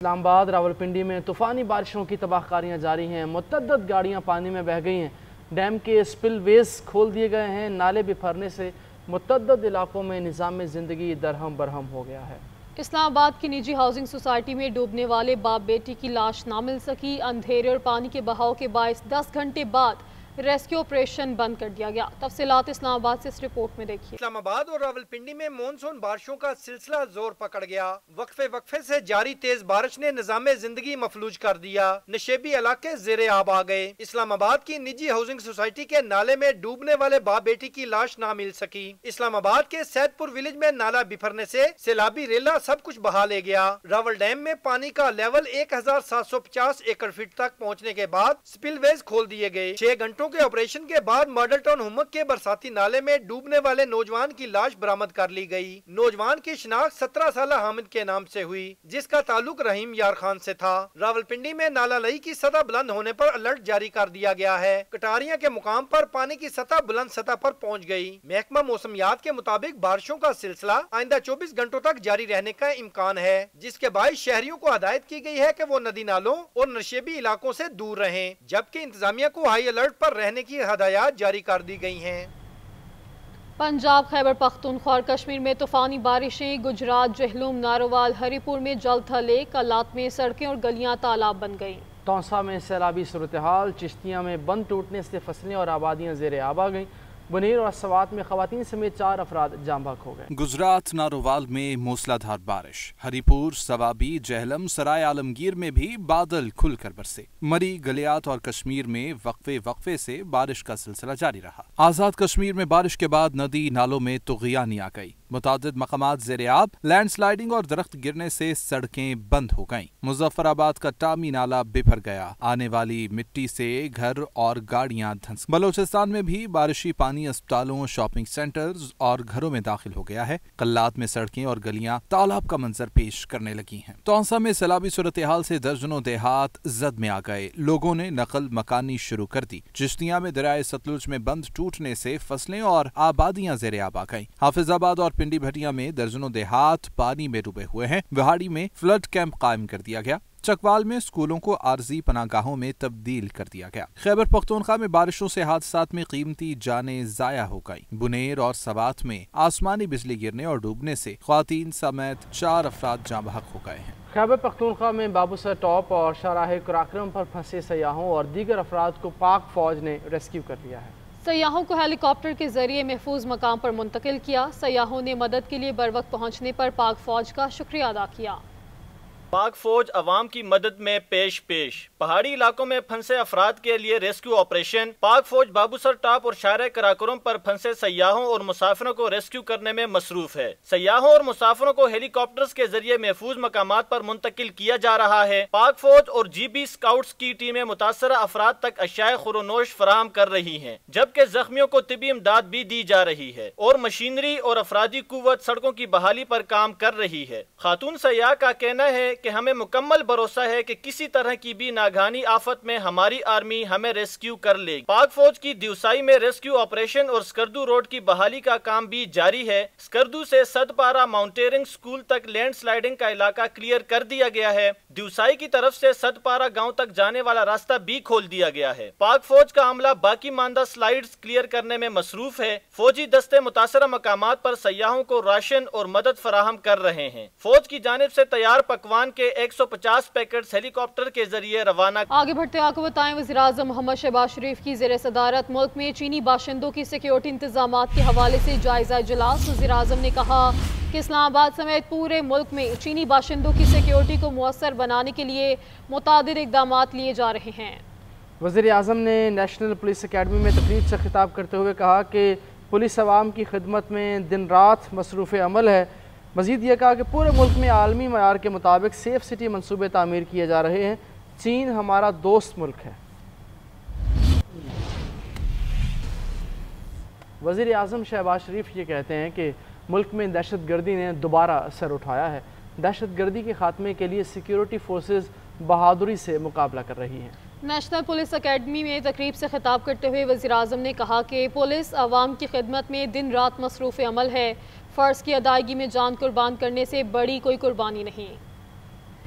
اسلام آباد راولپنڈی میں طوفانی بارشوں کی تباہکاریاں جاری ہیں۔ متعدد گاڑیاں پانی میں بہہ گئی ہیں۔ ڈیم کے سپل ویز کھول دیے گئے ہیں۔ نالے بکھرنے سے متعدد علاقوں میں نظام زندگی درہم برہم ہو گیا ہے۔ اسلام آباد کی نجی ہاؤسنگ سوسائٹی میں ڈوبنے والے باپ بیٹی کی لاش نہ مل سکی۔ اندھیرے اور پانی کے بہاؤ کے باعث 10 گھنٹے بعد ریسکیو آپریشن بند کر دیا گیا۔ تفصیلات اسلام آباد سے اس رپورٹ میں دیکھیے۔ اسلام آباد اور راولپنڈی میں مونسون بارشوں کا سلسلہ زور پکڑ گیا۔ وقفے سے جاری تیز بارش نے نظام زندگی مفلوج کر دیا۔ نشیبی علاقے زیر آب آ گئے۔ اسلام آباد کی نجی ہاؤسنگ سوسائٹی کے نالے میں ڈوبنے والے باپ بیٹی کی لاش نہ مل سکی۔ اسلام آباد کے سید پور ولیج میں نالا بفرنے سے سیلابی ریلا سب کچھ بہا لے گیا۔ راول ڈیم میں پانی کا لیول 1750 ایکڑ فٹ تک پہنچنے کے بعد سپل ویز کھول دیے گئے۔ 6 گھنٹوں کے آپریشن کے بعد ماڈل ٹاؤن ہمک کے برساتی نالے میں ڈوبنے والے نوجوان کی لاش برآمد کر لی گئی۔ نوجوان کی شناخت 17 سالہ حامد کے نام سے ہوئی، جس کا تعلق رحیم یار خان سے تھا۔ راولپنڈی میں نالہ لئی کی سطح بلند ہونے پر الرٹ جاری کر دیا گیا ہے۔ کٹاریاں کے مقام پر پانی کی سطح بلند سطح پر پہنچ گئی۔ محکمہ موسمیات کے مطابق بارشوں کا سلسلہ آئندہ 24 گھنٹوں تک جاری رہنے کا امکان ہے، جس کے باعث شہریوں کو ہدایت کی گئی ہے کہ وہ ندی نالوں اور نشیبی علاقوں سے دور رہیں، جبکہ انتظامیہ کو ہائی الرٹ پر رہنے کی ہدایات جاری کر دی گئی ہیں۔ پنجاب، خیبر پختونخوا اور کشمیر میں طوفانی بارشیں۔ گجرات، جہلم، ناروال، ہری پور میں جل تھلے۔ کلات میں سڑکیں اور گلیاں تالاب بن گئیں۔ تونسا میں سیلابی صورتحال۔ چشتیاں میں بند ٹوٹنے سے فصلیں اور آبادیاں زیر آب آ گئیں۔ بنیر اور سوات میں خواتین سمیت 4 افراد جاں بحق ہو گئے۔ گجرات ناروال میں موسلادھار بارش۔ ہری پور، سوابی، جہلم، سرائے عالمگیر میں بھی بادل کھل کر برسے۔ مری، گلیات اور کشمیر میں وقفے سے بارش کا سلسلہ جاری رہا۔ آزاد کشمیر میں بارش کے بعد ندی نالوں میں طغیانی آ گئی۔ متعدد مقامات زیر آب۔ لینڈ سلائیڈنگ اور درخت گرنے سے سڑکیں بند ہو گئیں۔ مظفر آباد کا ٹامی نالہ بفر گیا۔ آنے والی مٹی سے گھر اور گاڑیاں دھنس۔ بلوچستان میں بھی بارشی پانی اسپتالوں، شاپنگ سینٹرز اور گھروں میں داخل ہو گیا ہے۔ قلات میں سڑکیں اور گلیاں تالاب کا منظر پیش کرنے لگی ہیں۔ تونسا میں سیلابی صورتحال سے درجنوں دیہات زد میں آ گئے۔ لوگوں نے نقل مکانی شروع کر دی۔ چشتیاں میں دریائے ستلج میں بند ٹوٹنے سے فصلیں اور آبادیاں زیر آب آ گئیں۔ حافظ آباد اور پنڈی بھٹیا میں درجنوں دیہات پانی میں ڈوبے ہوئے ہیں۔ وہاڑی میں فلڈ کیمپ قائم کر دیا گیا۔ چکوال میں سکولوں کو عارضی پناہ گاہوں میں تبدیل کر دیا گیا۔ خیبر پختونخوا میں بارشوں سے حادثات میں قیمتی جانیں ضائع ہو گئیں۔ بنیر اور سوات میں آسمانی بجلی گرنے اور ڈوبنے سے خواتین سمیت 4 افراد جاں بحق ہو گئے ہیں۔ خیبر پختونخوا میں بابوسر ٹاپ اور شاہراہ کراکرم پر پھنسے سیاحوں اور دیگر افراد کو پاک فوج نے ریسکیو کر لیا ہے۔ سیاحوں کو ہیلی کاپٹر کے ذریعے محفوظ مقام پر منتقل کیا۔ سیاحوں نے مدد کے لیے بروقت پہنچنے پر پاک فوج کا شکریہ ادا کیا۔ پاک فوج عوام کی مدد میں پیش پہاڑی علاقوں میں پھنسے افراد کے لیے ریسکیو آپریشن۔ پاک فوج بابوسر ٹاپ اور شاہراہ کراکرم پر پھنسے سیاحوں اور مسافروں کو ریسکیو کرنے میں مصروف ہے۔ سیاحوں اور مسافروں کو ہیلی کاپٹرز کے ذریعے محفوظ مقامات پر منتقل کیا جا رہا ہے۔ پاک فوج اور جی بی اسکاؤٹس کی ٹیمیں متاثرہ افراد تک اشیاء خورونوش فراہم کر رہی ہیں، جبکہ زخمیوں کو طبی امداد بھی دی جا رہی ہے اور مشینری اور افرادی قوت سڑکوں کی بحالی پر کام کر رہی ہے۔ خاتون سیاح کا کہنا ہے کہ ہمیں مکمل بھروسہ ہے کہ کسی طرح کی بھی ناگہانی آفت میں ہماری آرمی ہمیں ریسکیو کر لے گی۔ پاک فوج کی دیوسائی میں ریسکیو آپریشن اور سکردو روڈ کی بحالی کا کام بھی جاری ہے۔ سکردو سے سدپارہ ماؤنٹیئرنگ سکول تک لینڈ سلائیڈنگ کا علاقہ کلیئر کر دیا گیا ہے۔ دیوسائی کی طرف سے سدپارہ گاؤں تک جانے والا راستہ بھی کھول دیا گیا ہے۔ پاک فوج کا عملہ باقی ماندہ سلائیڈز کلیئر کرنے میں مصروف ہے۔ فوجی دستے متاثرہ مقامات پر سیاحوں کو راشن اور مدد فراہم کر رہے ہیں۔ فوج کی جانب سے تیار پکوان کے 150 پیکٹس ہیلی کاپٹر کے ذریعے روانہ۔ آگے بڑھتے آپ کو بتائیں، وزیراعظم محمد شہباز شریف کی زیر صدارت ملک میں چینی باشندوں کی سیکیورٹی انتظامات کے حوالے سے جائزہ اجلاس۔ وزیراعظم نے کہا کہ اسلام آباد سمیت پورے ملک میں چینی باشندوں کی سیکیورٹی کو مؤثر بنانے کے لیے متعدد اقدامات لیے جا رہے ہیں۔ وزیر اعظم نے نیشنل پولیس اکیڈمی میں تقریب سے خطاب کرتے ہوئے کہا کہ پولیس عوام کی خدمت میں دن رات مصروف عمل ہے۔ مزید یہ کہا کہ پورے ملک میں عالمی معیار کے مطابق سیف سٹی منصوبے تعمیر کیے جا رہے ہیں۔ چین ہمارا دوست ملک ہے۔ وزیر اعظم شہباز شریف یہ کہتے ہیں کہ ملک میں دہشت گردی نے دوبارہ سر اٹھایا ہے۔ دہشت گردی کے خاتمے کے لیے سیکیورٹی فورسز بہادری سے مقابلہ کر رہی ہیں۔ نیشنل پولیس اکیڈمی میں تقریب سے خطاب کرتے ہوئے وزیراعظم نے کہا کہ پولیس عوام کی خدمت میں دن رات مصروف عمل ہے۔ فرض کی ادائیگی میں جان قربان کرنے سے بڑی کوئی قربانی نہیں۔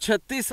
36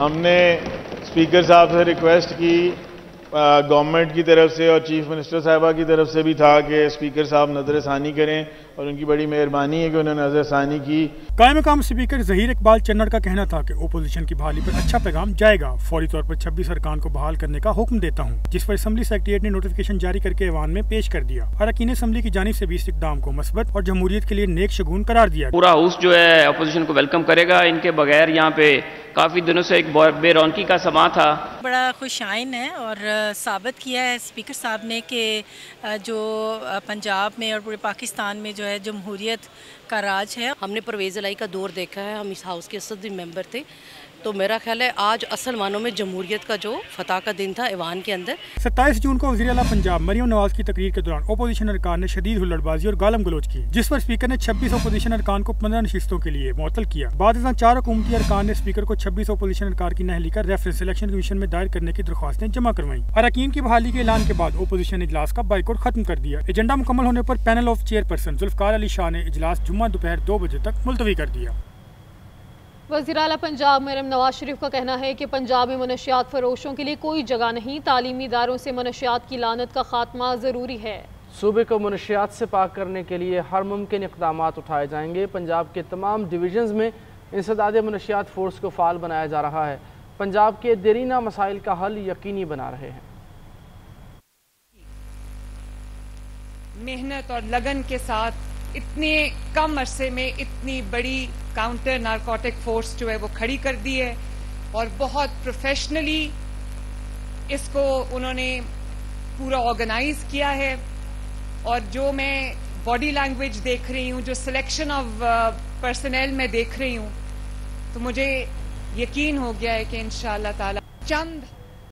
ہم نے اسپیکر صاحب سے ریکویسٹ کی گورنمنٹ کی طرف سے اور چیف منسٹر صاحبہ کی طرف سے بھی تھا کہ اسپیکر صاحب نظر ثانی کریں اور ان کی بڑی مہربانی ہے کہ انہوں نے نظر ثانی کی. قائم مقام اسپیکر ظہیر اقبال چنڑ کا کہنا تھا کہ اپوزیشن کی بحالی پر اچھا پیغام جائے گا. فوری طور پر 26 ارکان کو بحال کرنے کا حکم دیتا ہوں, جس پر اسمبلی سیکریٹریٹ نے نوٹیفیکیشن جاری کر کے ایوان میں پیش کر دیا. اراکین اسمبلی کی جانب سے بھی اس اقدام کو مثبت اور جمہوریت کے لیے نیک شگون قرار دیا. پورا ہاؤس جو ہے اپوزیشن کو ویلکم کرے گا. ان کے بغیر یہاں پہ کافی دنوں سے ایک بے رونقی کا سما تھا. بڑا خوش آئین ہے اور ثابت کیا ہے اسپیکر صاحب نے کہ جو پنجاب میں اور پورے پاکستان میں جو ہے جمہوریت کا راج ہے. ہم نے پرویز الہی کا دور دیکھا ہے, ہم اس ہاؤس کے صدر ممبر تھے, تو میرا خیال ہے آج اصل معنوں میں جمہوریت کا جو فتح کا دن تھا ایوان کے اندر. 27 جون کو وزیر اعلیٰ پنجاب مریم نواز کی تقریر کے دوران اپوزیشن ارکان نے شدید ہلڑ بازی اور گالم گلوچ کی, جس پر اسپیکر نے 26 اپوزیشن ارکان کو 15 نشستوں کے لیے معطل کیا. بعد ازاں 4 حکومتی ارکان نے اسپیکر کو 26 اپوزیشن ارکان کی نہلی کر ریفرنس الیکشن کمیشن میں دائر کرنے کی درخواستیں جمع کروائیں. اراکین کی بحالی کے اعلان کے بعد اپوزیشن اجلاس کا بائیکاٹ ختم کر دیا. ایجنڈا مکمل ہونے پر panel of chairperson Zulfiqar Ali Shah نے اجلاس جمعہ دوپہر 2 بجے تک ملتوی کر دیا. وزیر اعلیٰ پنجاب مریم نواز شریف کا کہنا ہے کہ پنجاب میں منشیات فروشوں کے لیے کوئی جگہ نہیں. تعلیمی اداروں سے منشیات کی لعنت کا خاتمہ ضروری ہے. صوبے کو منشیات سے پاک کرنے کے لیے ہر ممکن اقدامات اٹھائے جائیں گے. پنجاب کے تمام ڈویژنز میں انسداد منشیات فورس کو فعال بنایا جا رہا ہے. پنجاب کے دیرینہ مسائل کا حل یقینی بنا رہے ہیں. محنت اور لگن کے ساتھ اتنے کم عرصے میں اتنی بڑی کاؤنٹر نارکوٹک فورس جو ہے وہ کھڑی کر دی ہے, اور بہت پروفیشنلی اس کو انہوں نے پورا آرگنائز کیا ہے. اور جو میں باڈی لینگویج دیکھ رہی ہوں, جو سلیکشن آف پرسنل میں دیکھ رہی ہوں, تو مجھے یقین ہو گیا ہے کہ انشاءاللہ تعالی چند